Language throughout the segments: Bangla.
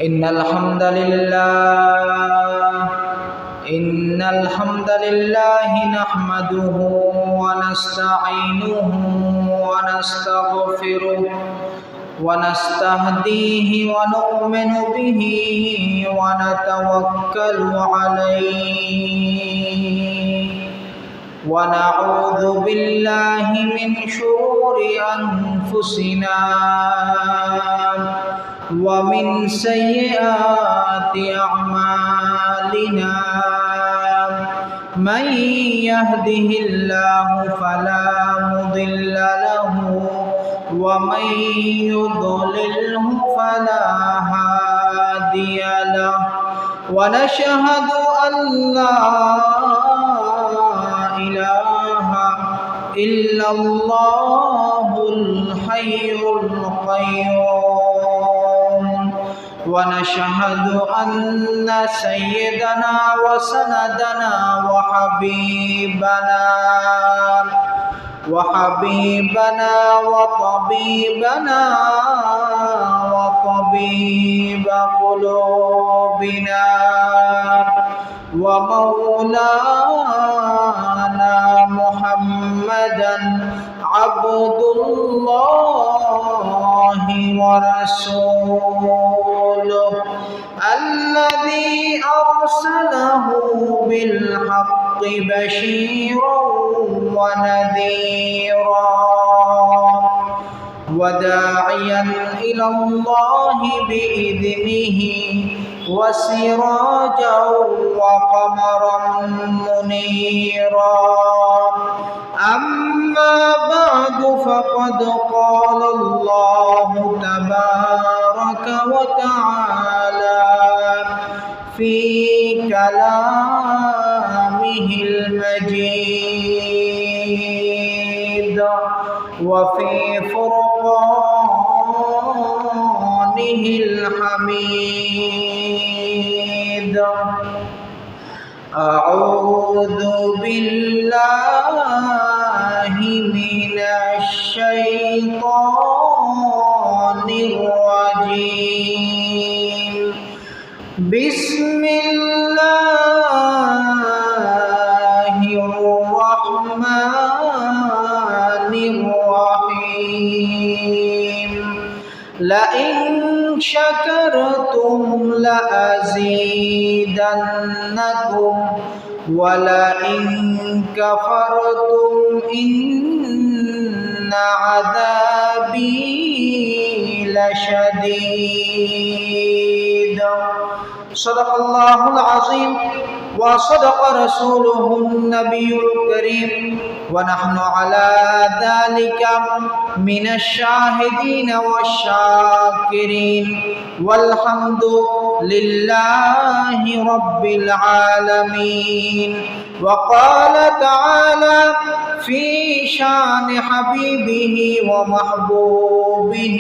إن الحمد لله نحمده ونستعينه ونستغفره ونستهديه ونؤمن به ونتوكل عليه ونعوذ بالله من شرور أنفسنا ومن سيئات أعمالنا من يهده الله فلا مضل له ومن يضلله فلا هادي له ونشهد أن لا إله إلا الله الحي القيوم ونشهد أن سيدنا وسندنا وحبيبنا وطبيب قلوبنا ومولانا محمدا عبد الله ورسوله الذي أرسله بالحق بشيرا ونذيرا وداعيا إلى الله بإذنه وسراجا وقمرا منيرا أما بعد فقد قال الله تبارك وتعالى في كلامه المجيد وفي فرقانه الحميد أعوذ بالله من الشيطان الرجيم بسم الله الرحمن الرحيم لئن شكرتم لأزيدنكم ولئن كفرتم إن عذابي لشديد صدق الله العظيم وصدق رسوله النبي الكريم ونحن على ذلك من الشاهدين والشاكرين والحمد لله رب العالمين وقال تعالى في شان حبيبه ومحبوبه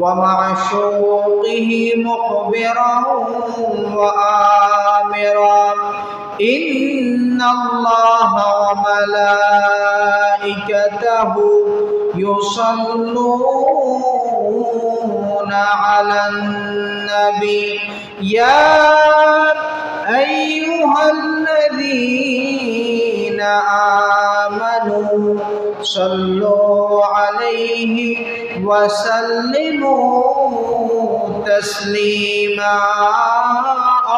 ومعشوقه مخبرا وآمرا إن الله وملائكته يصلون على النبي يا أيها الذين آمنوا صلوا عليه وسلموا تسليما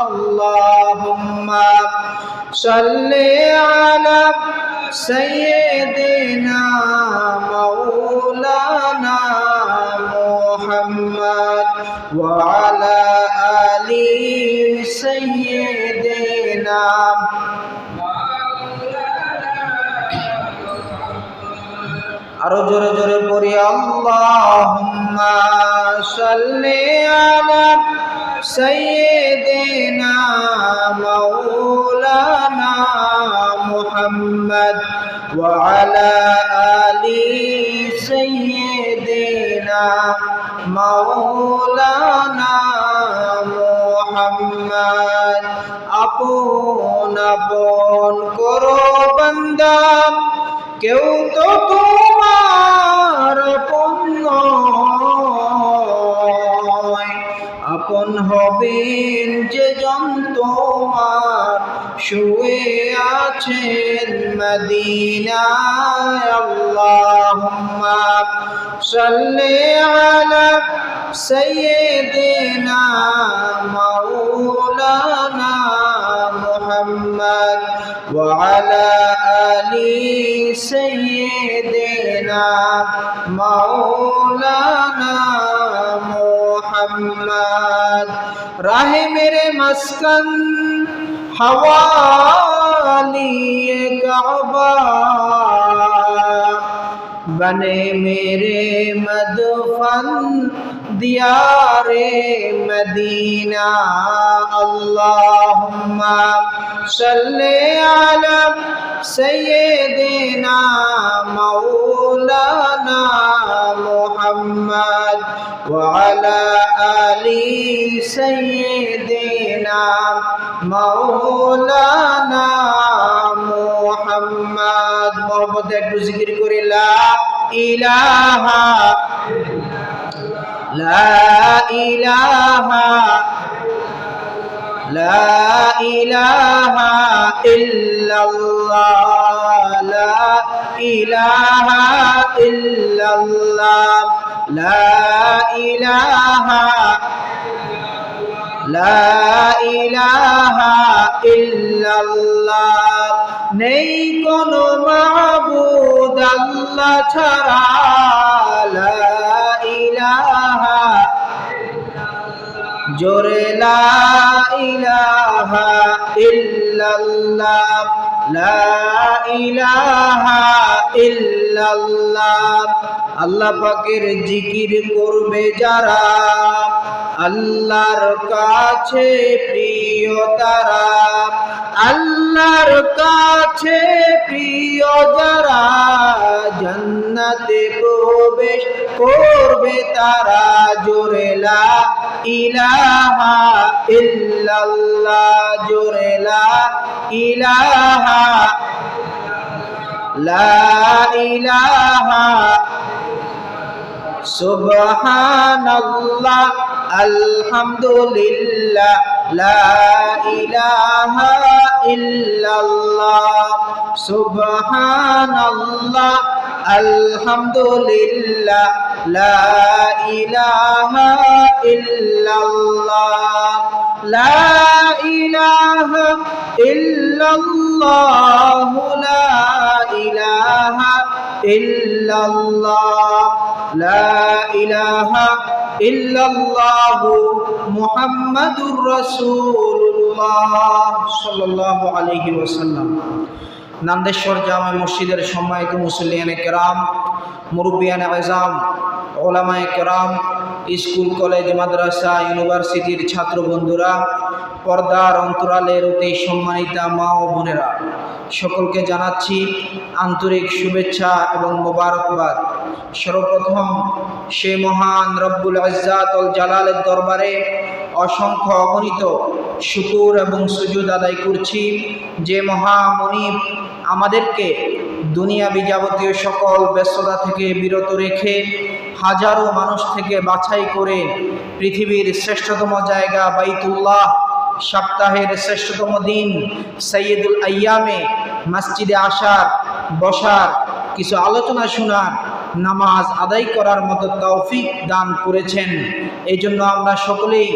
اللهم صل على سيدنا مولانا محمد وعلى آل سيدنا আরো জোরে জোরে পড়ি আল্লাহুম্মা সাল্লি আলা সাইয়্যিদিনা মাওলানা মুহাম্মদ ওয়া আলা আলি সাইয়্যিদিনা মাওলানা মুহাম্মদ আপন আপন করো বান্দা কেউ তো তোমার আপন নয়, আপন হবেন যে জন তোমার শুয়ে আছেন মদিনায়। আল্লাহুম্মা সাল্লি আলা সাইয়্যিদিনা মাওলানা মুহাম্মদ ওয়া আলা আলি সাইয়্যিদিনা মাওলানা মুহাম্মদ। রাহে মেরে মস্কন हवालिए काबा बने मेरे मदफन दियारे मदीना। अल्लाहुम्मा सल्ले अला सय्यिदिना मौलाना मुहम्मद व अला आलि सय्यिदिना मौलाना मुहम्मद। मोहब्बत একটু জিকির করে লা ইলাহা লা ইলাহা লা ইলাহা ইল্লাল্লাহ লা ইলাহা ইল্লাল্লাহ লা ইলাহা লা ইলাহা ইল্লাল্লাহ। নেই কোনো মাবুদ আল্লাহ ছাড়া। লা ইলাহা জোরে লা ইলাহা ইল্লাল্লাহ লা ইলাহা ইল্লাল্লাহ। আল্লাহ পাকের জিকির করবে যারা আল্লাহর কাছে প্রিয় তারা। আল্লাহর কাছে প্রিয় যারা জান্নাতে প্রবেশ করবে তারা। জোরে লা ইলাহা ইল্লাল্লাহ জোরে লা ইলাহা লা ইলাহা সুবহানাল্লাহ আলহামদুলিল্লাহ লা ইলাহা ইল্লাল্লাহ সুবহানাল্লাহ আলহামদুলিল্লাহ লা ইলাহা ইল্লাল্লাহ লা ইলাহা ইল্লাল্লাহ লা ইলাহা ইল্লাল্লাহ লা ইলাহা ইল্লাল্লাহ মুহাম্মাদুর রাসূলুল্লাহ সাল্লাল্লাহু আলাইহি ওয়াসাল্লাম। নান্দেশ্বর জামে মসজিদের সম্মানিত মুসল্লিয়ানে কেরাম, মুরব্বিয়ানে আযম, উলামায়ে কেরাম, স্কুল কলেজ মাদ্রাসা ইউনিভার্সিটির ছাত্র বন্ধুরা, পর্দার অন্তরালের অতি সম্মানিতা মা ও বোনেরা, সকলকে জানাচ্ছি আন্তরিক শুভেচ্ছা এবং মোবারকবাদ। সর্বপ্রথম সে মহান রব্বুল ইজ্জাত ওয়াল জালালের দরবারে অসংখ্য অগণিত শুকর এবং সুজুদ আদায় করছি, যে মহামনিব আমাদেরকে দুনিয়াবি যাবতীয় সকল ব্যস্ততা থেকে বিরত রেখে হাজারো মানুষ থেকে বাছাই করে পৃথিবীর শ্রেষ্ঠতম জায়গা বাইতুল্লাহ, সপ্তাহের শ্রেষ্ঠতম দিন সৈয়দুল আইয়ামে মসজিদে আসার, বসার, কিছু আলোচনা শোনার, নামাজ আদায় করার মতো তৌফিক দান করেছেন। এই জন্য আমরা সকলেই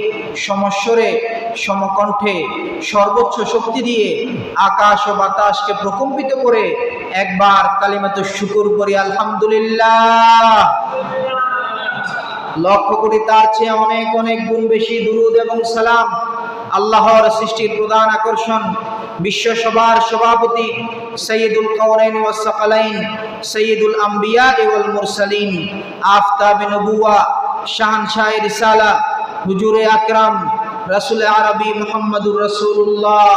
সমস্বরে সমকণ্ঠে সর্বোচ্চ শক্তি দিয়ে আকাশ ও বাতাসকে প্রকম্পিত করে একবার কালিমাতুশ শুকর করি আলহামদুলিল্লাহ। লক্ষ কোটি তার চেয়ে অনেক অনেক গুণ বেশি দুরূদ এবং সালাম আল্লাহর সৃষ্টির প্রধান আকর্ষণ বিশ্ব সভার সভাপতি সৈয়দুল কাওনাইন ওয়াস সাকালাইন সৈয়দুল আম্বিয়া ওয়াল মুরসালিন আফতাবে নবুয়া শাহনশাহে রিসালা হুজুরে আকরাম রাসূল আরবি মুহাম্মদুর রাসূলুল্লাহ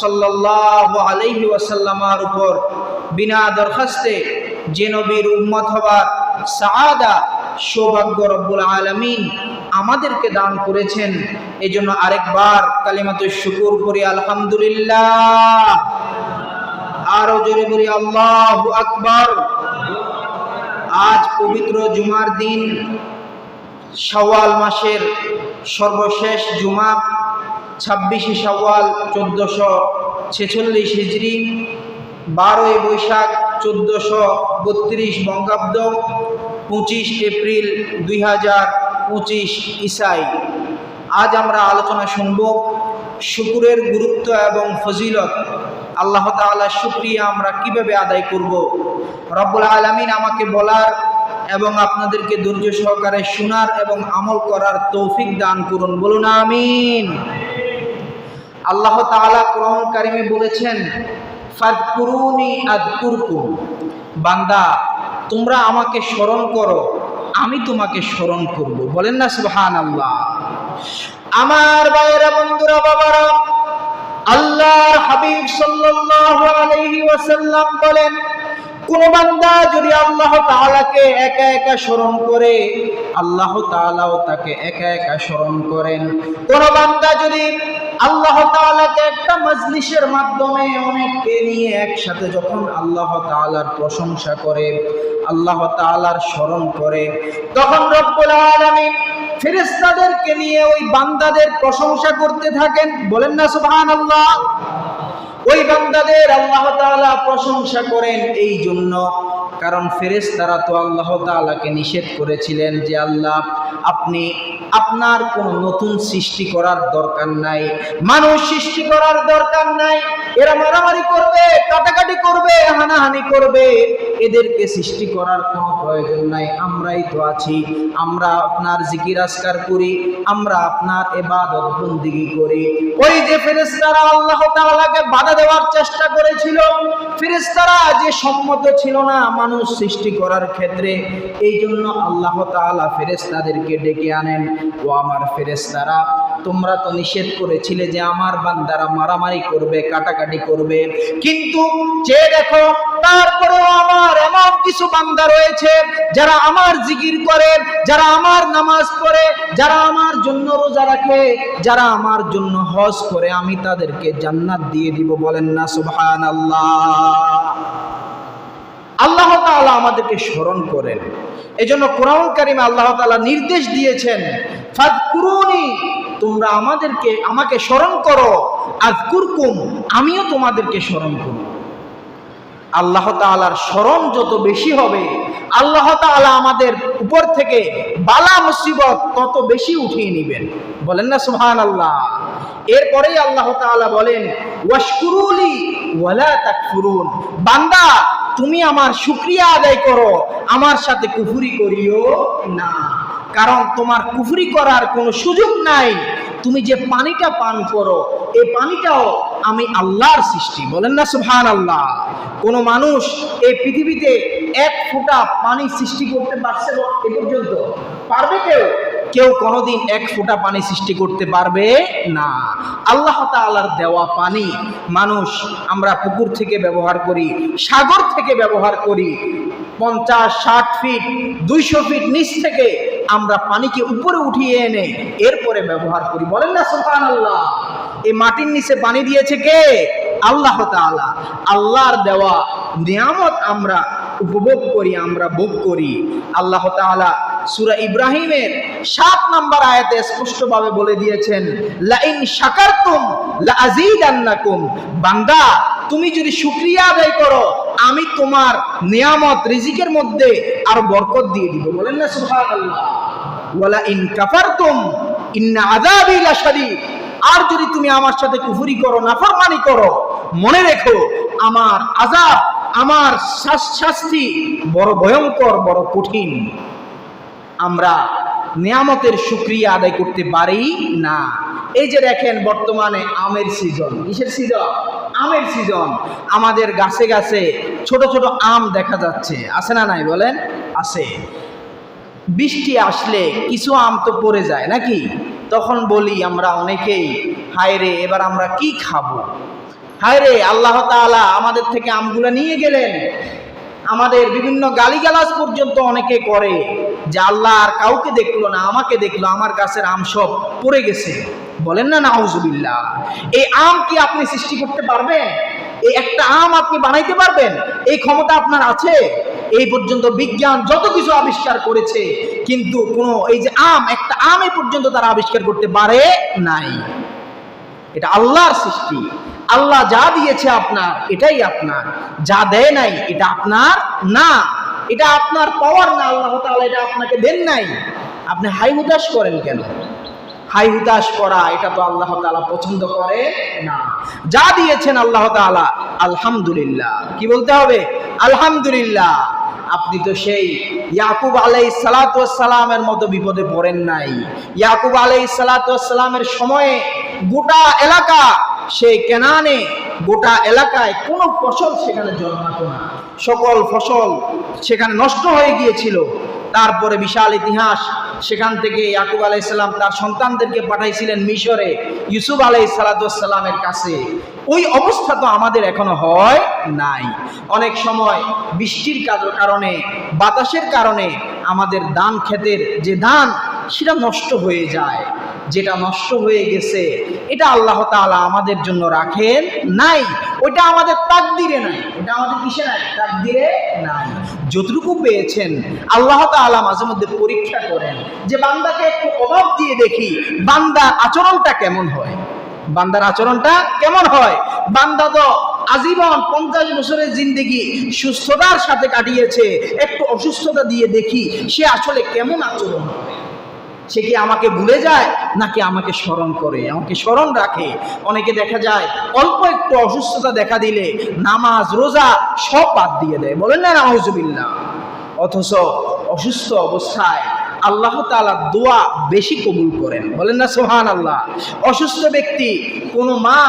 সাল্লাল্লাহু আলাইহি ওয়াসাল্লামের উপর বিনা দরখাস্তে যে নবীর উম্মত হবার সাআদা সৌভাগ্য রব্বুল আলামিন আমাদেরকে দান করেছেন। এজন্য আরেকবার কালিমাতুশ শুকর করি আলহামদুলিল্লাহ। আরো জোরে বলি আল্লাহু আকবার। আজ পবিত্র জুমার দিন, শাওয়াল মাসের সর্বশেষ জুমা 26 শাওয়াল 1446 হিজরি, 12 বৈশাখ 1432 বঙ্গাব্দ, 25 এপ্রিল 2025 ঈসাই। আজ আমরা আলোচনা শুনব শুকরের গুরুত্ব এবং ফজিলত। আল্লাহ তাআলার শুকরিয়া আমরা কিভাবে আদায় করব। রব্বুল আলামিন আমাকে বলার এবং আপনাদেরকে ধৈর্য সহকারে শোনার এবং আমল করার তৌফিক দান করুন, বলুন আমিন। আল্লাহ তাআলা কোরআন কারিমে বলেছেন, ফাযকুরুনি আযকুরকুম, বান্দা তোমরা আমাকে স্মরণ করো, আমি তোমাকে স্মরণ করব। বলেন না সুবহানাল্লাহ। আমার ভাইয়েরা, বন্ধুরা, বাবারা, আল্লাহর হাবিব সাল্লাল্লাহু আলাইহি ওয়াসাল্লাম বলেন, কোন বান্দা যদি আল্লাহ তাআলাকে একা একা স্মরণ করে, আল্লাহ তাআলাও তাকে একা একা স্মরণ করেন। কোন বান্দা যদি আল্লাহ তাআলাকে একটা মজলিসের মাধ্যমে অনেককে নিয়ে একসাথে যখন আল্লাহ তাআলার প্রশংসা করে, আল্লাহ তাআলার স্মরণ করে, তখন রব্বুল আলামিন ফেরেশতাদেরকে নিয়ে ওই বান্দাদের প্রশংসা করতে থাকেন। বলেন না সুবহানাল্লাহ। ওই বান্দাদের আল্লাহ তাআলা প্রশংসা করেন এই জন্য, কারণ ফেরেশতারা তো আল্লাহ তাআলাকে নিষেধ করেছিলেন যে আল্লাহ, আপনি আপনার কোনো নতুন সৃষ্টি করার দরকার নাই, মানুষ সৃষ্টি করার দরকার নাই, এরা মারামারি করবে, কাটাকাটি করবে, হানাহানি করবে, এদেরকে সৃষ্টি করার কোনো প্রয়োজন নাই। আমরাই তো আছি, আমরা আপনার জিকির আজকার করি, আমরা আপনার ইবাদত বন্দেগী করি। ওই যে ফেরেশতারা আল্লাহ তাআলাকে বাধা দেওয়ার চেষ্টা করেছিল, ফেরেশতারা যে সম্মত ছিল না মানুষ সৃষ্টি করার ক্ষেত্রে, এই জন্য আল্লাহ তাআলা ফেরেশতাদেরকে ডেকে আনেন, ও আমার ফেরেশতারা, তোমরা তো নিষেধ করেছিলে যে আমার বান্দারা মারামারি করবে, কাটাকাটি করবে, কিন্তু যে দেখো তারপরেও আমার এমন কিছু বান্দা রয়েছে যারা আমার জিকির করে, যারা আমার নামাজ পড়ে, যারা আমার জন্য রোজা রাখে, যারা আমার জন্য হজ করে, আমি তাদেরকে জান্নাত দিয়ে দিব। বলেন না সুবহানাল্লাহ। আল্লাহ তাআলা আমাদেরকে স্মরণ করেন। এজন্য কোরআন কারিমে আল্লাহ তাআলা নির্দেশ দিয়েছেন, ফাযকুরুনি, তোমরা আমাকে স্মরণ করো, আযকুরকুম, আমিও তোমাদেরকে স্মরণ করব। আল্লাহ তাআলার স্মরণ যত বেশি হবে, আল্লাহ তাআলা আমাদের উপর থেকে বালা মুসিবত তত বেশি উঠিয়ে নেবেন। বলেন না সুবহানাল্লাহ। এরপরেই আল্লাহ তাআলা বলেন, ওয়াশকুরুলি ওয়ালা তাকফুরুন, বান্দা তুমি আমার শুকরিয়া আদায় করো, আমার সাথে কুফরি করিও না, কারণ তোমার কুফরি করার কোনো সুযোগ নাই। তুমি যে পানিটা পান করো, এই পানিটাও আমি আল্লাহর সৃষ্টি। বলেন না সুবহানাল্লাহ। কোন মানুষ এই পৃথিবীতে এক ফোঁটা পানি সৃষ্টি করতে পারছে এ পর্যন্ত? পারবে কেউ কোনোদিন এক ফোঁটা পানি সৃষ্টি করতে পারবে না। আল্লাহ তাআলার দেওয়া পানি মানুষ, আমরা পুকুর থেকে ব্যবহার করি, সাগর থেকে ব্যবহার করি, 50-60 ফিট 200 ফিট নিচ থেকে আমরা পানিকে উপরে উঠিয়ে এনে এরপরে ব্যবহার করি। বলেন না সুবহানাল্লাহ। এই মাটির নিচে পানি দিয়েছে কে? আল্লাহ তাআলা। আল্লাহর দেওয়া নিয়ামত আমরা উপভোগ করি, আমরা ভোগ করি। আল্লাহ তাআলা সূরা ইব্রাহিমের 7 নম্বর আয়াতে স্পষ্টভাবে বলে দিয়েছেন, লা ইন শাকারতুম লা আযীদান্নাকুম, বান্দা তুমি যদি শুকরিয়া আদায় করো, আমি তোমার নিয়ামত রিজিকের মধ্যে আর বরকত দিয়ে দিব। বলেন না সুবহানাল্লাহ। ওয়ালা ইন কাফারতুম ইন্না আযাবি লাশাদীদ, আর যদি তুমি আমার সাথে কুফরি করো, নাফরমানি করো, মনে রেখো আমার আযাব, আমার শাস্তি বড় ভয়ঙ্কর, বড় কঠিন। আমরা নিয়ামতের শুকরিয়া আদায় করতে পারি না। এই যে দেখেন বর্তমানে আমের সিজন। কিসের সিজন? আমের সিজন। আমাদের গাছে গাছে ছোট ছোট আম দেখা যাচ্ছে, আছে না নাই বলেন? আছে। বৃষ্টি আসলে কিছু আম তো পড়ে যায় নাকি? তখন বলি আমরা অনেকেই, হায় রে, এবার আমরা কি খাবো? হায় রে, আল্লাহ তাআলা আমাদের থেকে আমগুলো নিয়ে গেলেন। আমাদের বিভিন্ন গালিগালাজ পর্যন্ত অনেকে করে যে আল্লাহ আর কাউকে দেখলো না, আমাকে দেখলো, আমার গাছের আম সব পড়ে গেছে। বলেন না নাউজুবিল্লাহ। এই আম কি আপনি সৃষ্টি করতে পারবেন? এই একটা আম আপনি বানাইতে পারবেন? এই ক্ষমতা আপনার আছে? এই পর্যন্ত বিজ্ঞান যত কিছু আবিষ্কার করেছে, কিন্তু কোনো এই যে একটা আম এই পর্যন্ত তারা আবিষ্কার করতে পারে নাই। এটা আল্লাহর সৃষ্টি। আল্লাহ যা দিয়েছে আপনার, এটাই আপনার। যা দেয় নাই, এটা আপনার না। এটা আপনার পাওয়ার না। আল্লাহ তাআলা এটা আপনাকে দেন নাই। আপনি হাই হুতাশ করেন কেন? হাই হুতাশ করা এটা তো আল্লাহ তাআলা পছন্দ করে না। যা দিয়েছেন আল্লাহ তাআলা, আলহামদুলিল্লাহ। কি বলতে হবে? আলহামদুলিল্লাহ। আপনি তো সেই ইয়াকুব আলাইহিস সালাতু ওয়াস সালামের মতো বিপদে পড়েন নাই। ইয়াকুব আলাইহিস সালাতু ওয়াস সালামের সময়ে গোটা এলাকা, সেই কেনানে গোটা এলাকায় কোনো ফসল সেখানে জন্মাতো না। সকল ফসল সেখানে নষ্ট হয়ে গিয়েছিল। তারপরে বিশাল ইতিহাস। সেখান থেকে ইয়াকুব আলাইহিস সালাম তার সন্তানদেরকে পাঠাইছিলেন মিশরে, ইউসুফ আলাইহিস সালাতু ওয়াস সালামের কাছে। ওই অবস্থা তো আমাদের এখনো হয় নাই। অনেক সময় বৃষ্টির কারণে, বাতাসের কারণে আমাদের ধান ক্ষেতের যে ধান, সেটা নষ্ট হয়ে যায়। যেটা নষ্ট হয়ে গেছে, এটা আল্লাহ তাআলা আমাদের জন্য রাখেন নাই। ওটা আমাদের তাকদিরে নাই। ওটা আমাদের কিসে নাই? তাকদিরে নাই। যতটুকু পেয়েছেন আল্লাহ তাআলা মাঝে মধ্যে পরীক্ষা করেন, যে বান্দাকে একটু অভাব দিয়ে দেখি বান্দার আচরণটা কেমন হয়। বান্দার আচরণটা কেমন হয়? বান্দা তো আজীবন 50 বছরের জিন্দেগি সুস্থতার সাথে কাটিয়েছে, একটু অসুস্থতা দিয়ে দেখি সে আসলে কেমন আচরণ করে। সে কি আমাকে ভুলে যায়, নাকি আমাকে স্মরণ করে, আমাকে স্মরণ রাখে? অনেকে দেখা যায় অল্প একটু অসুস্থতা দেখা দিলে নামাজ রোজা সব বাদ দিয়ে দেয়। বলেন না নাউজুবিল্লাহ। অথচ অসুস্থ অবস্থায় আল্লাহ তাআলা দোয়া বেশি কবুল করেন। বলেন না সুবহানাল্লাহ। অসুস্থ ব্যক্তি, কোনো মা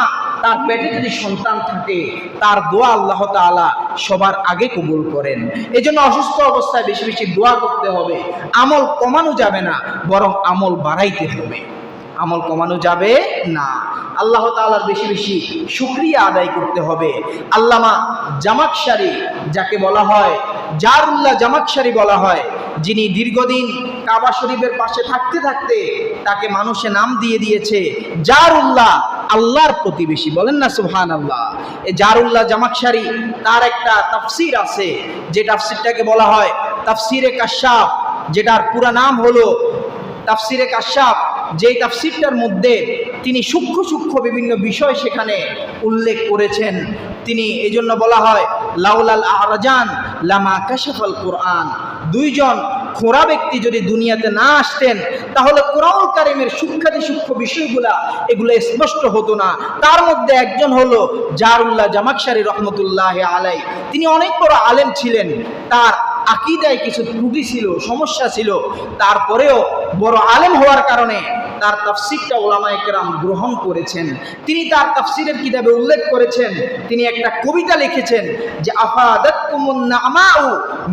তার পেটে যদি সন্তান থাকে, তার দোয়া আল্লাহ তাআলা সবার আগে কবুল করেন। এই জন্য অসুস্থ অবস্থায় বেশি বেশি দোয়া করতে হবে। আমল কমানো যাবে না, বরং আমল বাড়াইতে হবে। আমল কমানো যাবে না। আল্লাহ তাআলার বেশি বেশি শুকরিয়া আদায় করতে হবে। আল্লামা জামাখশারি, যাকে বলা হয় জারুল্লাহ জামাখশারি বলা হয়, যিনি দীর্ঘদিন কাবা শরীফের পাশে থাকতে থাকতে তাকে মানুষে নাম দিয়ে দিয়েছে জারুল্লাহ, আল্লাহর প্রতিবেশী। বলেন না সুবহানাল্লাহ। এই জারুল্লাহ জামাখশারি, তার একটা তাফসীর আছে, যে তাফসীরটাকে বলা হয় তাফসীরে কাশশাফ, যেটার পুরো নাম হলো তাফসীরে কাশশাফ। যেই তাফসীরটার মধ্যে তিনি সূক্ষ্ম সূক্ষ্ম বিভিন্ন বিষয় সেখানে উল্লেখ করেছেন। তিনি এই জন্য বলা হয় লাউলাল আরজান লামা কাশাফাল কোরআন। দুইজন খোঁড়া ব্যক্তি যদি দুনিয়াতে না আসতেন, তাহলে কোরআনুল কারীমের সূক্ষ্মাতি সূক্ষ্ম বিষয়গুলা এগুলো স্পষ্ট হতো না। তার মধ্যে একজন হলো জারুল্লাহ জামাখশারি রহমতুল্লাহ আলাই। তিনি অনেক বড় আলেম ছিলেন। তার আকীদায় কিছু ত্রুটি ছিল, সমস্যা ছিল। তারপরেও বড় আলেম হওয়ার কারণে তার তাফসীরটা উলামায়ে কেরাম গ্রহণ করেছেন। তিনি তার তাফসীরের কিতাবে উল্লেখ করেছেন, তিনি একটা কবিতা লিখেছেন যে আফাদাতকুমুন নামাউ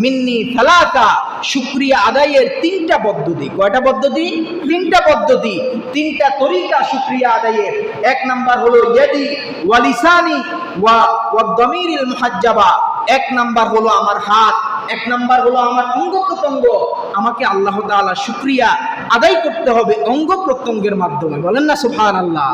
মিন্নি সালাসা। শুকরিয়া আদায়ের 3টা পদ্ধতি। কয়টা পদ্ধতি? 3টা পদ্ধতি, 3টা তরিকা শুকরিয়া আদায়ের। 1 নাম্বার হলো ইয়াদি ওয়া লিসানি ওয়া দামিরিল মুহাজ্জাবা। 1 নাম্বার হলো আমার হাত, 1 নাম্বার হলো আমার অঙ্গ প্রত্যঙ্গ। আমাকে আল্লাহ তাআলা শুকরিয়া আদায় করতে হবে অঙ্গ প্রত্যঙ্গের মাধ্যমে। বলেন না সুবহানাল্লাহ।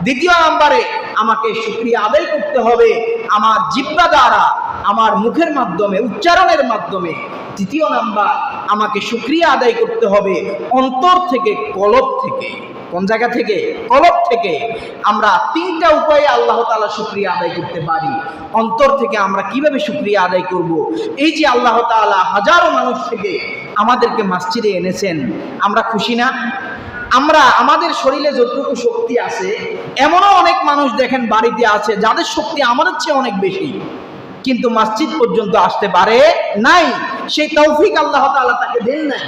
2 নাম্বারে আমাকে শুকরিয়া আদায় করতে হবে আমার জিহ্বা দ্বারা, আমার মুখের মাধ্যমে, উচ্চারণের মাধ্যমে। 3 নাম্বার, আমাকে শুকরিয়া আদায় করতে হবে অন্তর থেকে, কলব থেকে। কোন জায়গা থেকে? কলব থেকে। আমরা 3টা উপায়ে আল্লাহ তাআলা শুকরিয়া আদায় করতে পারি। অন্তর থেকে আমরা কিভাবে শুকরিয়া আদায় করব? এই যে আল্লাহ তাআলা হাজারো মানুষ থেকে আমাদেরকে মসজিদে এনেছেন, আমরা খুশি না? আমরা আমাদের শরীরে যতটুকু শক্তি আছে, এমনও অনেক মানুষ দেখেন বাড়িতে আছে যাদের শক্তি আমাদের চেয়ে অনেক বেশি, কিন্তু মসজিদ পর্যন্ত আসতে পারে নাই। সেই তৌফিক আল্লাহ তাআলা তাকে দেন নাই।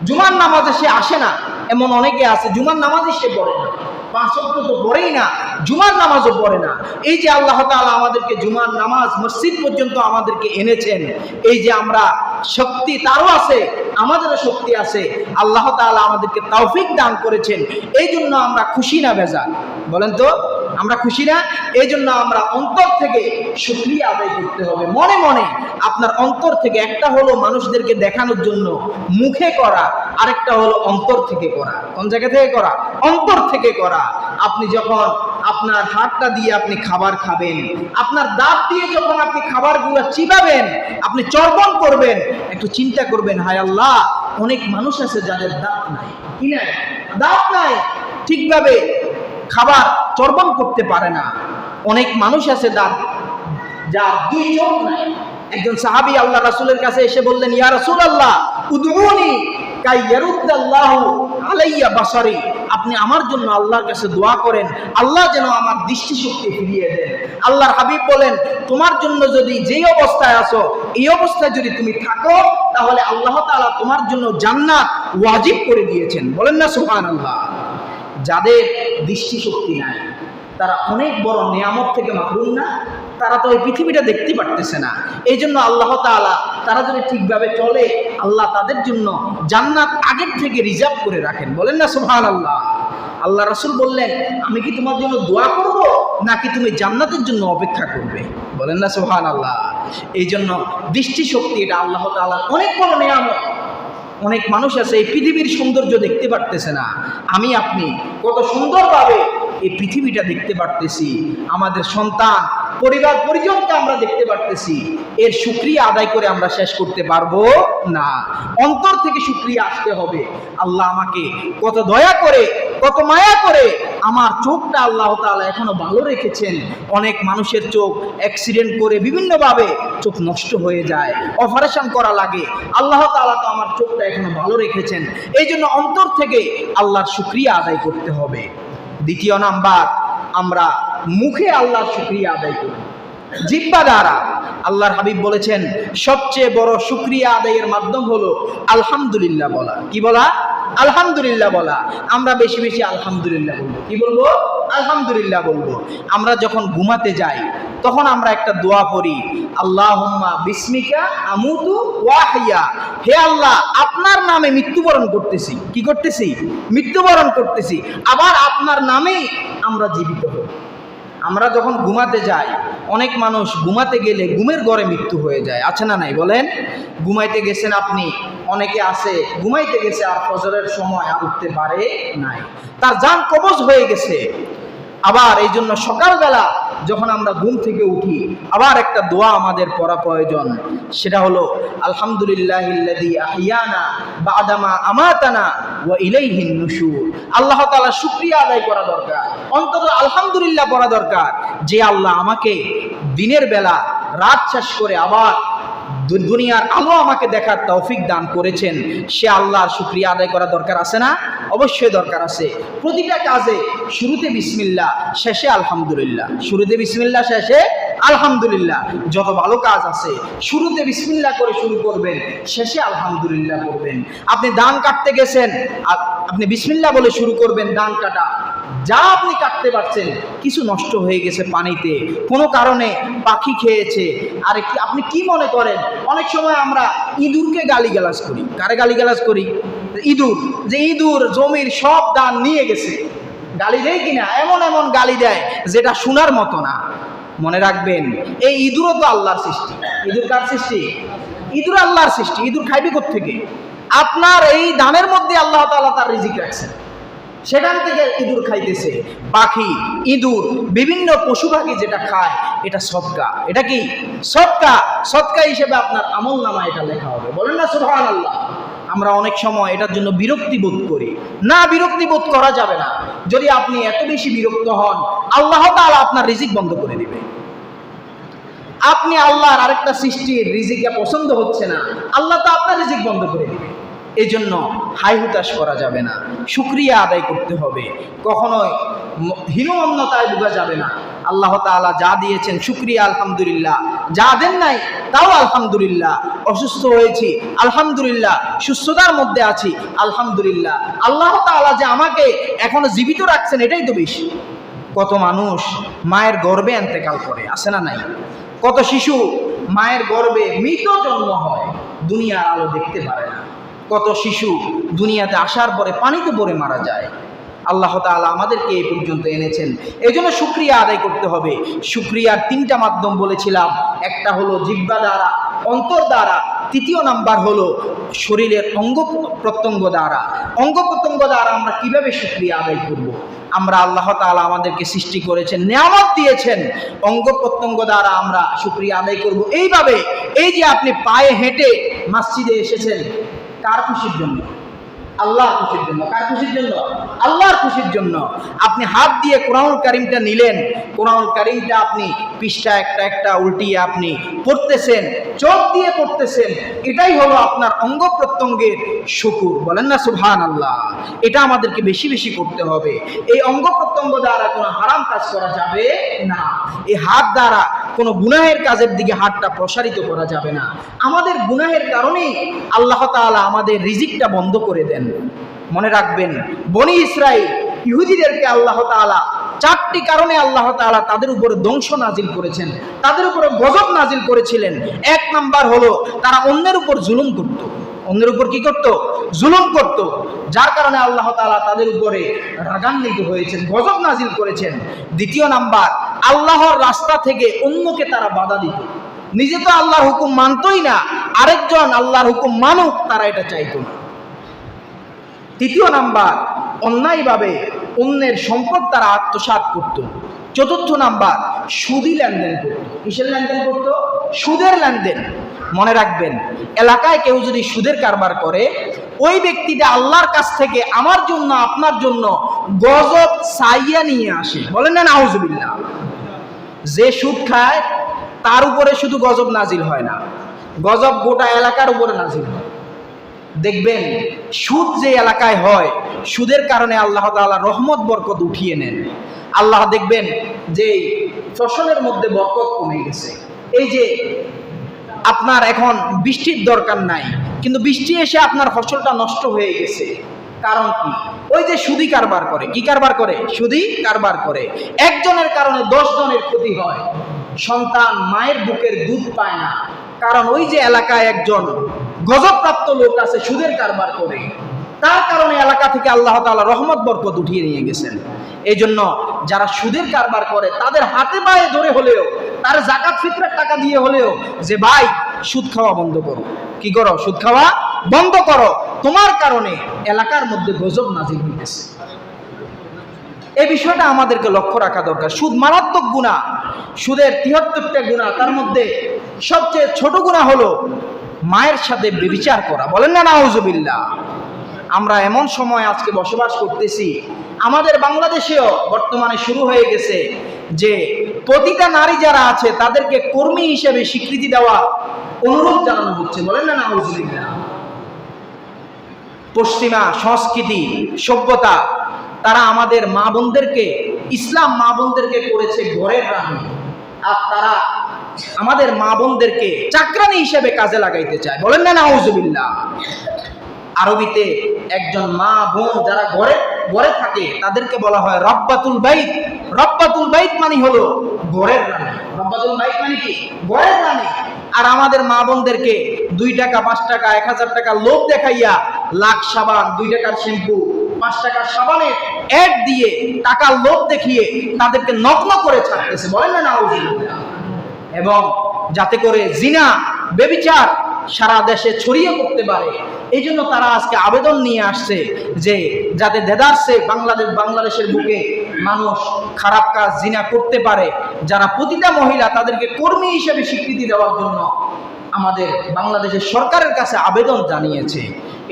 জুমার নামাজে সে আসে না, এমন অনেকে আছে জুমার নামাজই সে পড়ে না, 5 ওয়াক্ত তো পড়েই না, জুমার নামাজও পড়ে না। এই যে আল্লাহ তাআলা আমাদেরকে জুমার নামাজ মসজিদ পর্যন্ত আমাদেরকে এনেছেন, এই যে আমরা শক্তি তারও আছে, আমাদেরও শক্তি আছে, আল্লাহ তাআলা আমাদেরকে তৌফিক দান করেছেন। এই জন্য আমরা খুশি না বেজার? বলেন তো, আমরা খুশি না? এই জন্য আমরা অন্তর থেকে শুকরিয়া আদায় করতে হবে, মনে মনে। আপনার অন্তর থেকে, একটা হলো মানুষদেরকে দেখানোর জন্য মুখে করা, আরেকটা হলো অন্তর থেকে করা। কোন জায়গা থেকে করা? অন্তর থেকে করা। আপনি যখন আপনার হাতটা দিয়ে আপনি খাবার খাবেন, আপনার দাঁত দিয়ে যখন আপনি খাবারগুলো চিবাবেন, আপনি চর্বণ করবেন, একটু চিন্তা করবেন, হায় আল্লাহ, অনেক মানুষ আছে যাদের দাঁত নাই, কি নাই, দাঁত নাই, ঠিকভাবে খাবার চর্বণ করতে পারে না। অনেক মানুষ আছে যার দুই চোখ নাই। একজন সাহাবী আল্লাহ রাসূলের কাছে এসে বললেন, ইয়া রাসূলুল্লাহ, উদউনি কাই ইয়ারুদ্দাল্লাহু আলাইয়া বাসারি, আপনি আমার জন্য আল্লাহর কাছে দোয়া করেন, আল্লাহ যেন আমার দৃষ্টিশক্তি ফিরিয়ে দেন। আল্লাহর হাবিব বলেন, তোমার জন্য যদি যেই অবস্থায় আছো, এই অবস্থায় যদি তুমি থাকো, তাহলে আল্লাহ তাআলা তোমার জন্য জান্নাত ওয়াজিব করে দিয়েছেন। বলেন না সুবহানাল্লাহ। যাদের দৃষ্টিশক্তি নাই তারা অনেক বড় নিয়ামত থেকে মাহরুম না? তারা তো এই পৃথিবীটা দেখতে পারতেছে না। এই জন্য আল্লাহ তাআলা, তারা যদি ঠিকভাবে চলে, আল্লাহ তাদের জন্য জান্নাত আগের থেকে রিজার্ভ করে রাখেন। বলেন না সুবহানাল্লাহ। আল্লাহ রাসূল বললেন, আমি কি তোমার জন্য দোয়া করব নাকি তুমি জান্নাতের জন্য অপেক্ষা করবে? বলেন না সুবহানাল্লাহ। এই জন্য দৃষ্টিশক্তি এটা আল্লাহ তাআলার অনেক বড় নিয়ামত। অনেক মানুষ আছে এই পৃথিবীর সৌন্দর্য দেখতে পারতেছে না। আমি আপনি কত সুন্দরভাবে এই পৃথিবীটা দেখতে পারতেছি, আমাদের সন্তান পরিবার পরিজনকে আমরা দেখতে পারতেছি, এর শুকরিয়া আদায় করে আমরা শেষ করতে পারবো না। অন্তর থেকে শুকরিয়া আসতে হবে। আল্লাহ আমাকে কত দয়া করে, কত মায়া করে আমার চোখটা আল্লাহ তাআলা এখনো ভালো রেখেছেন। অনেক মানুষের চোখ অ্যাক্সিডেন্ট করে বিভিন্নভাবে চোখ নষ্ট হয়ে যায়, অপারেশন করা লাগে। আল্লাহ তাআলা তো আমার চোখটা এখনো ভালো রেখেছেন। এই জন্য অন্তর থেকে আল্লাহর শুকরিয়া আদায় করতে হবে। দ্বিতীয় নাম্বার, আমরা মুখে আল্লাহর শুকরিয়া আদায় করি জিহ্বা দ্বারা। আল্লাহর হাবিব বলেছেন, সবচেয়ে বড় শুকরিয়া আদায়ের মাধ্যম হলো আলহামদুলিল্লাহ বলা। কি বলা? আলহামদুলিল্লাহ বলা। আমরা বেশি বেশি আলহামদুলিল্লাহ বলবো। কি বলবো? আলহামদুলিল্লাহ বলবো। আমরা যখন ঘুমাতে যাই তখন আমরা একটা দোয়া পড়ি, আল্লাহুম্মা বিসমিকা আমুতু ওয়া আহইয়া। হে আল্লাহ, আপনার নামে মৃত্যুবরণ করতেছি। কি করতেছি? মৃত্যুবরণ করতেছি। আবার আপনার নামেই আমরা জীবিত হই। আমরা যখন ঘুমাতে যাই, অনেক মানুষ ঘুমাতে গেলে ঘুমের ঘরে মৃত্যু হয়ে যায়, আছে না নাই? বলেন। ঘুমাইতে গেছেন আপনি, অনেকে আছে ঘুমাইতে গেছে আর ফজরের সময় আর উঠতে পারে নাই, তার জান কবজ হয়ে গেছে। আবার এই জন্য সকালবেলা যখন আমরা ঘুম থেকে উঠি, আবার একটা দোয়া আমাদের পড়া প্রয়োজন। সেটা হলো আলহামদুলিল্লাহিল্লাযী আহইয়ানা বা'দামা আমাতানা ওয়া ইলাইহিন নুশুর। আল্লাহ তাআলা শুকরিয়া আদায় করা দরকার, অন্তত আলহামদুলিল্লাহ পড়া দরকার, যে আল্লাহ আমাকে দিনের বেলা রাত শেষ করে আবার দুনিয়ার আলো আমাকে দেখার তৌফিক দান করেছেন। সে আল্লাহর শুকরিয়া আদায় করা দরকার আছে না? অবশ্যই দরকার আছে। প্রতিটা কাজে শুরুতে বিসমিল্লাহ, শেষে আলহামদুলিল্লাহ। শুরুতে বিসমিল্লাহ, শেষে আলহামদুলিল্লাহ। যত ভালো কাজ আছে শুরুতে বিসমিল্লাহ করে শুরু করবেন, শেষে আলহামদুলিল্লাহ করবেন। আপনি ধান কাটতে গেছেন, আপনি বিসমিল্লাহ বলে শুরু করবেন ধান কাটা। যা আপনি কাটতে পারছেন, কিছু নষ্ট হয়ে গেছে পানিতে, কোনো কারণে পাখি খেয়েছে, আর আপনি কি মনে করেন? অনেক সময় আমরা ইঁদুরকে গালিগালাজ করি। কারে গালিগালাজ করি? ইঁদুর। যে ইঁদুর জমির সব ধান নিয়ে গেছে, গালি দেয় কিনা? এমন এমন গালি দেয় যেটা শোনার মতো না। মনে রাখবেন, এই ইঁদুরও তো আল্লাহর সৃষ্টি। ইঁদুর কার সৃষ্টি? ইঁদুর আল্লাহর সৃষ্টি। ইঁদুর খাইবে কোত্থেকে? আপনার এই ধানের মধ্যে আল্লাহ তাআলা তার রিজিক রাখছেন, সেখান থেকে ইঁদুর খাইতেছে। পাখি, ইঁদুর, বিভিন্ন পশু পাখি যেটা খায়, এটা সদকা। এটা কি? সদকা। সদকা হিসেবে আপনার আমলনামা এটা লেখা হবে। বলেন না সুবহানাল্লাহ। আমরা অনেক সময় এটার জন্য বিরক্তি বোধ করি। না, বিরক্তি বোধ করা যাবে না। যদি আপনি এত বেশি বিরক্ত হন, আল্লাহ তাআলা আপনার রিজিক বন্ধ করে দিবে। আপনি আল্লাহর আরেকটা সৃষ্টির রিজিকে পছন্দ হচ্ছে না, আল্লাহ তো আপনার রিজিক বন্ধ করে দিবে। এই জন্য হাই হুতাশ করা যাবে না, শুকরিয়া আদায় করতে হবে। কখনোই হীনমন্যতায় ভোগা যাবে না। আল্লাহ তাআলা যা দিয়েছেন শুকরিয়া আলহামদুলিল্লাহ, যা দেন নাই তাও আলহামদুলিল্লাহ। অসুস্থ হয়েছি আলহামদুলিল্লাহ, সুস্থতার মধ্যে আছি আলহামদুলিল্লাহ। আল্লাহ তাআলা যে আমাকে এখনো জীবিত রাখছেন, এটাই তো বেশি। কত মানুষ মায়ের গর্ভে ইন্তেকাল করে, আছে না নাই? কত শিশু মায়ের গর্ভে মৃত জন্ম হয়, দুনিয়ার আলো দেখতে পারে না। কত শিশু দুনিয়াতে আসার পরে পানিতে পড়ে মারা যায়। আল্লাহ তাআলা আমাদেরকে এই পর্যন্ত এনেছেন, এই জন্য শুকরিয়া আদায় করতে হবে। শুকরিয়ার তিনটা মাধ্যম বলেছিলাম, একটা হলো জিহ্বা দ্বারা, অন্তর দ্বারা, তৃতীয় নাম্বার হলো শরীরের অঙ্গ প্রত্যঙ্গ দ্বারা। অঙ্গ প্রত্যঙ্গ দ্বারা আমরা কিভাবে শুকরিয়া আদায় করব? আমরা আল্লাহ তাআলা আমাদেরকে সৃষ্টি করেছেন, নিয়ামত দিয়েছেন, অঙ্গ প্রত্যঙ্গ দ্বারা আমরা শুকরিয়া আদায় করব। এইভাবে এই যে আপনি পায়ে হেঁটে মসজিদে এসেছেন, কার খুশির জন্য? আল্লাহর খুশির জন্য। কার খুশির জন্য? আল্লাহর খুশির জন্য। আপনি হাত দিয়ে কোরআনুল কারীমটা নিলেন, কোরআনুল কারীমটা আপনি পৃষ্ঠা একটা একটা উল্টিয়ে আপনি পড়তেছেন, চোখ দিয়ে পড়তেছেন, এটাই হলো আপনার অঙ্গ প্রত্যঙ্গের শুকর। বলেন না সুবহানাল্লাহ। এটা আমাদেরকে বেশি বেশি করতে হবে। এই অঙ্গ প্রত্যঙ্গ দ্বারা কোনো হারাম কাজ করা যাবে না। এই হাত দ্বারা কোনো গুনাহের কাজের দিকে হাতটা প্রসারিত করা যাবে না। আমাদের গুনাহের কারণেই আল্লাহ তাআলা আমাদের রিজিকটা বন্ধ করে দেন। মনে রাখবেন, বনি ইসরাইল ইহুদিদেরকে আল্লাহ তাআলা 4টি কারণে আল্লাহ তাআলা তাদের উপরে ধ্বংস নাজিল করেছেন, তাদের উপরে গজব নাজিল করেছিলেন। 1 নাম্বার হলো তারা অন্যের উপর জুলুম করত। অন্যের উপর কি করত? জুলুম করত। যার কারণে আল্লাহ তাআলা তাদের উপরে রাগান্বিত হয়েছেন, গজব নাজিল করেছেন। 2 নাম্বার, আল্লাহর রাস্তা থেকে অন্যকে তারা বাধা দিত। নিজে তো আল্লাহর হুকুম মানতই না, আরেকজন আল্লাহর হুকুম মানুক তারা এটা চাইতো না। 3 নাম্বার, অন্যায়ভাবে অন্যের সম্পদ তারা আত্মসাৎ করত। 4 নাম্বার, সুদী লেনদেন করত। কিসের লেনদেন করত? সুদের লেনদেন। মনে রাখবেন, এলাকায় কেউ যদি সুদের কারবার করে, ওই ব্যক্তিটা আল্লাহর কাছ থেকে আমার জন্য আপনার জন্য গজব চাইয়া নিয়ে আসে। বলেন না নাউজুবিল্লাহ। যে সুদ খায় তার উপরে শুধু গজব নাজিল হয় না, গজব গোটা এলাকার উপরে নাজিল হয়। দেখবেন সুদ যে এলাকায় হয়, সুদের কারণে আল্লাহ তাআলা রহমত বরকত উঠিয়ে নেন। আল্লাহ দেখবেন যে ফসলের মধ্যে বরকত কমে গেছে। এই যে আপনার এখন বৃষ্টির দরকার নাই, কিন্তু বৃষ্টি এসে আপনার ফসলটা নষ্ট হয়ে গেছে। কারণ কি? ওই যে সুদি কারবার করে। কি কারবার করে? সুদি কারবার করে। একজনের কারণে 10 জনের ক্ষতি হয়। সন্তান মায়ের বুকের দুধ পায় না, কারণ ওই যে এলাকায় একজন গজবপ্রাপ্ত লোক আছে, সুদের কারবার করে। তার কারণে এলাকা থেকে আল্লাহ তাআলা রহমত বরকত উঠিয়ে নিয়ে গেছেন। এই জন্য যারা সুদের কারবার করে তাদের হাতে পায়ে ধরে হলেও, তার যাকাত ফিতরার টাকা দিয়ে হলেও, যে ভাই সুদ খাওয়া বন্ধ করো। কি করো? সুদ খাওয়া বন্ধ করো। তোমার কারণে এলাকার মধ্যে গজব নাজিল হইতেছে। এই বিষয়টা আমাদেরকে লক্ষ্য রাখা দরকার। সুদ মারাত্মক গুনাহ। সুদের 73টা গুনাহ, তার মধ্যে সবচেয়ে ছোট গুনাহ হলো মায়ের সাথে ব্যভিচার করা। বলেন না নাউজুবিল্লাহ। আমরা এমন সময় আজকে বসবাস করতেছি, আমাদের বাংলাদেশেও বর্তমানে শুরু হয়ে গেছে যে প্রতিটা নারী যারা আছে তাদেরকে কর্মী হিসেবে স্বীকৃতি দেওয়া অনুরোধ জানানো হচ্ছে। বলেন না নাউজুবিল্লাহ। পশ্চিমা সংস্কৃতি সভ্যতা তারা আমাদের মা বোনদেরকে, ইসলাম মা বোনদেরকে করেছে ঘরের রানী, আর তারা আমাদের মা বোনদেরকে চাকরানী হিসেবে কাজে লাগাইতে চায়। বলেন না নাউজুবিল্লাহ। আরবিতে একজন মা বোন যারা ঘরে ঘরে থাকে তাদেরকে বলা হয় রব্বাতুল বাইত। রব্বাতুল বাইত মানে হলো ঘরের রানী। রব্বাতুল বাইত মানে কি? ঘরের রানী। আর আমাদের মা বোনদেরকে 2 টাকা 5 টাকা 1000 টাকা লোভ দেখাইয়া লাখ সাবান, 2 টাকার শ্যাম্পু, 5 টাকার সাবানের অ্যাড দিয়ে টাকার লোভ দেখিয়ে তাদেরকে নগ্ন করে ছাড়তেছে। বলেন না নাউজুবিল্লাহ। এবং যাতে করে জিনা ব্যভিচার সারা দেশে ছড়িয়ে পড়তে পারে, এই জন্য তারা আজকে আবেদন নিয়ে আসছে যে যাতে দেদারসে বাংলাদেশের বুকে মানুষ খারাপ কাজ জিনা করতে পারে, যারা প্রতিটা মহিলা তাদেরকে কর্মী হিসেবে স্বীকৃতি দেওয়ার জন্য আমাদের বাংলাদেশের সরকারের কাছে আবেদন জানিয়েছে।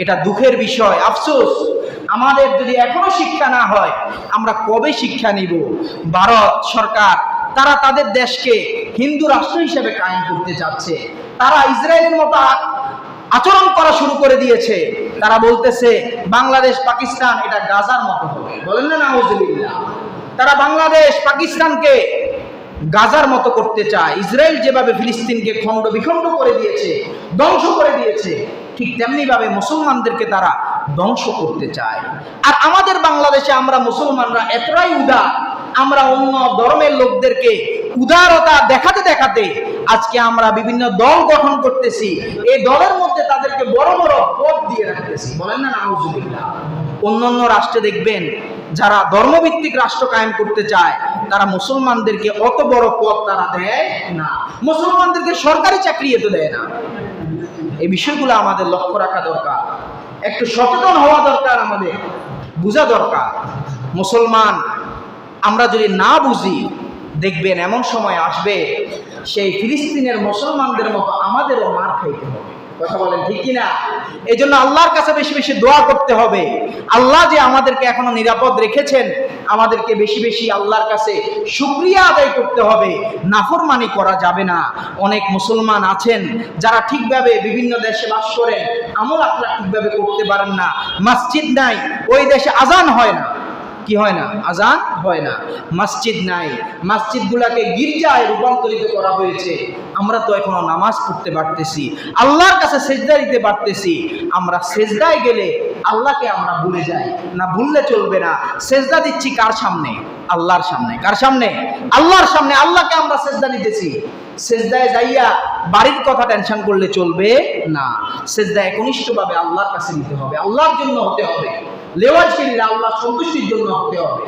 এটা দুঃখের বিষয়, আফসোস। আমাদের যদি এখনো শিক্ষা না হয়, আমরা কবে শিক্ষা নিব? ভারত সরকার তারা তাদের দেশকে হিন্দু রাষ্ট্র হিসেবে কায়েম করতে চাচ্ছে। তারা ইসরায়েলের মতো আচরণ করা শুরু করে দিয়েছে। তারা বলতেছে বাংলাদেশ পাকিস্তান এটা গাজার মতো হবে। বলেন না নাউজুবিল্লাহ। তারা বাংলাদেশ পাকিস্তানকে গাজার মতো করতে চায়। ইসরায়েল যেভাবে ফিলিস্তিনকে খণ্ড বিখণ্ড করে দিয়েছে, ধ্বংস করে দিয়েছে, ঠিক তেমনি ভাবে মুসলমানদেরকে তারা ধ্বংস করতে চায়। আর আমাদের বাংলাদেশে আমরা মুসলমানরা এতটাই উদার, আমরা অন্য ধর্মের লোকদেরকে উদারতা দেখাতে দেখাতে আজকে আমরা বিভিন্ন দল গঠন করতেছি। এই দলের মধ্যে তাদেরকে বড় বড় পদ দিয়ে রাখতেছি। বলেন না নাউজুবিল্লাহ। অন্যান্য রাষ্ট্রে দেখবেন যারা ধর্মভিত্তিক রাষ্ট্র কায়েম করতে চায় তারা মুসলমানদেরকে অত বড় পদ তারা দেয় না, মুসলমানদেরকে সরকারি চাকরি এত দেয় না। এই বিষয়গুলো আমাদের লক্ষ্য রাখা দরকার, একটু সচেতন হওয়া দরকার, আমাদের বোঝা দরকার। মুসলমান আমরা যদি না বুঝি, দেখবেন এমন সময় আসবে সেই ফিলিস্তিনের মুসলমানদের মতো আমাদেরও মার খাইতে হবে। কথা বলেন ঠিক কিনা? এই জন্য আল্লাহর কাছে বেশি বেশি দোয়া করতে হবে। আল্লাহ যে আমাদেরকে এখনো নিরাপদ রেখেছেন, আমাদেরকে বেশি বেশি আল্লাহর কাছে শুকরিয়া আদায় করতে হবে। নাফরমানি করা যাবে না। অনেক মুসলমান আছেন যারা ঠিকভাবে বিভিন্ন দেশে বাস করেন, আমল আখলাক ঠিকভাবে করতে পারেন না। মসজিদ নাই, ওই দেশে আজান হয় না। কি হয় না? আজান হয় না। মসজিদ নাই, মসজিদগুলোকে গির্জায় রূপান্তরিত করা হয়েছে। আমরা তো এখনো নামাজ পড়তে পারতেছি, আল্লাহর কাছে সেজদা দিতে পারতেছি। আমরা সেজদায় গেলে আল্লাহকে আমরা ভুলে যাই না, ভুললে চলবে না। সেজদা দিচ্ছি কার সামনে? আল্লাহর সামনে। কার সামনে? আল্লাহর সামনে। আল্লাহকে আমরা সেজদা দিতেছি। সেজদায় যাইয়া বাড়ির কথা টেনশন করলে চলবে না। সেজদা একনিষ্ঠভাবে আল্লাহর কাছে নিতে হবে, আল্লাহর জন্য হতে হবে। লেওয়াজগিরিরা আল্লাহ সন্তুষ্টির জন্য হতে হবে।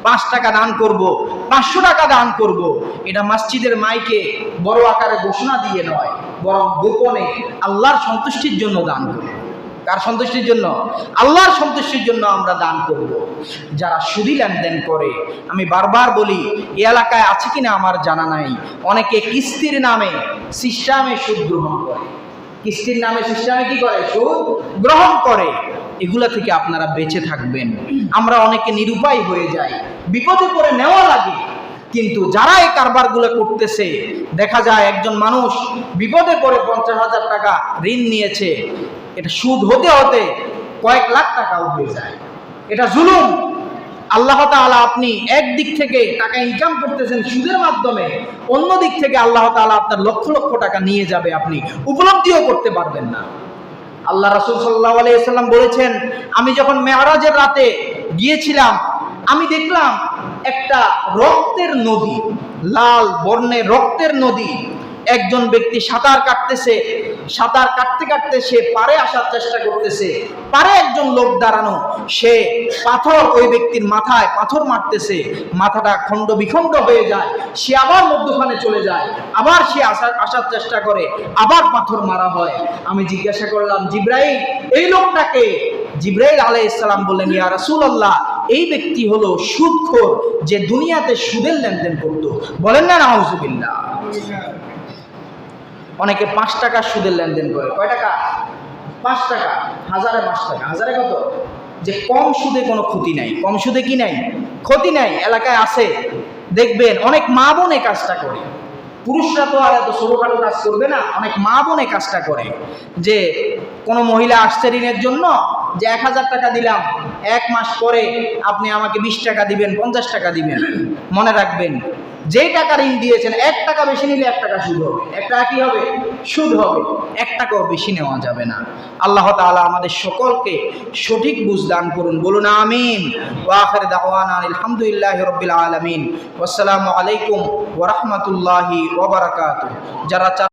5 টাকা দান করব, 500 টাকা দান করব, এটা মসজিদের মাইকে বড় আকারে ঘোষণা দিয়ে নয়, বরং গোপনে আল্লাহর সন্তুষ্টির জন্য দান করব। কার সন্তুষ্টির জন্য? আল্লাহর সন্তুষ্টির জন্য আমরা দান করব। যারা সুদি লেনদেন করে, আমি বারবার বলি, এই এলাকায় আছে কিনা আমার জানা নাই, অনেকে কিস্তির নামে সিস্টেমে সুদ গ্রহণ করে। কিস্তির নামে সিস্টেমে কি করে? সুদ গ্রহণ করে। এগুলা থেকে আপনারা বেঁচে থাকবেন। আমরা অনেকে নিরুপায় হয়ে যাই, বিপদে পড়ে নেওয়া লাগে। কিন্তু যারা এই কারবারগুলো করতেছে, দেখা যায় একজন মানুষ বিপদে পড়ে 50,000 টাকা ঋণ নিয়েছে, এটা সুদ হতে হতে কয়েক লাখ টাকাও হয়ে যায়। এটা জুলুম। আল্লাহ তাআলা, আপনি একদিক থেকে টাকা ইনকাম করতেছেন সুদের মাধ্যমে, অন্য দিক থেকে আল্লাহ তাআলা আপনার লক্ষ লক্ষ টাকা নিয়ে যাবে, আপনি উপলব্ধিও করতে পারবেন না। আল্লাহ রাসূল সাল্লাল্লাহু আলাইহি ওয়াসাল্লাম বলেছেন, আমি যখন মেরাজের রাতে গিয়েছিলাম, আমি দেখলাম একটা রক্তের নদী, লাল বর্ণের রক্তের নদী। একজন ব্যক্তি সাঁতার কাটতেছে, সাঁতার কাটতে কাটতে সে পারে আসার চেষ্টা করতেছে। পারে একজন লোক দাঁড়ানো, সে পাথর, ওই ব্যক্তির মাথায় পাথর মারতেছে, মাথাটা খণ্ড বিখণ্ড হয়ে যায়। সে আবার মধ্যখানে চলে যায়, আবার সে আসার চেষ্টা করে, আবার পাথর মারা হয়। আমি জিজ্ঞাসা করলাম, জিব্রাইল, এই লোকটাকে? জিব্রাইল আলাইহিস সালাম বললেন, ইয়া রাসূলুল্লাহ, এই ব্যক্তি হলো সুদখোর, যে দুনিয়াতে সুদের লেনদেন করত। বলেন না নাউজুবিল্লাহ। অনেকে 5 টাকা সুদের লেনদেন করে। কয় টাকা? 5 টাকা। হাজারে 5 টাকা। হাজারে কত? যে কম সুদে কোনো ক্ষতি নাই। কম সুদে কি নাই? ক্ষতি নাই। এলাকায় আছে, দেখবেন অনেক মা বোন এই কাজটা করে। পুরুষরা তো আর এত ছোটখাটো কাজ করবে না। অনেক মা বোন এই কাজটা করে, যে কোনো মহিলা আসছে ঋণের জন্য, যে 1000 টাকা দিলাম, 1 মাস পরে আপনি আমাকে 20 টাকা দিবেন, 50 টাকা দিবেন। মনে রাখবেন, যেই টাকা ঋণ দিয়েছেন, 1 টাকা বেশি নিলে 1 টাকা সুদ হবে। 1 টাকা কি হবে? সুদ হবে। 1 টাকাও বেশি নেওয়া যাবে না। আল্লাহ তাআলা আমাদের সকলকে সঠিক বুঝ দান করুন। বলুন আমিন। ওয়া আখির দাওয়ানা আলহামদুলিল্লাহি রাব্বিল আলামিন। ওয়াসসালামু আলাইকুম ওয়া রাহমাতুল্লাহি ওয়া বারাকাতুহু। যারা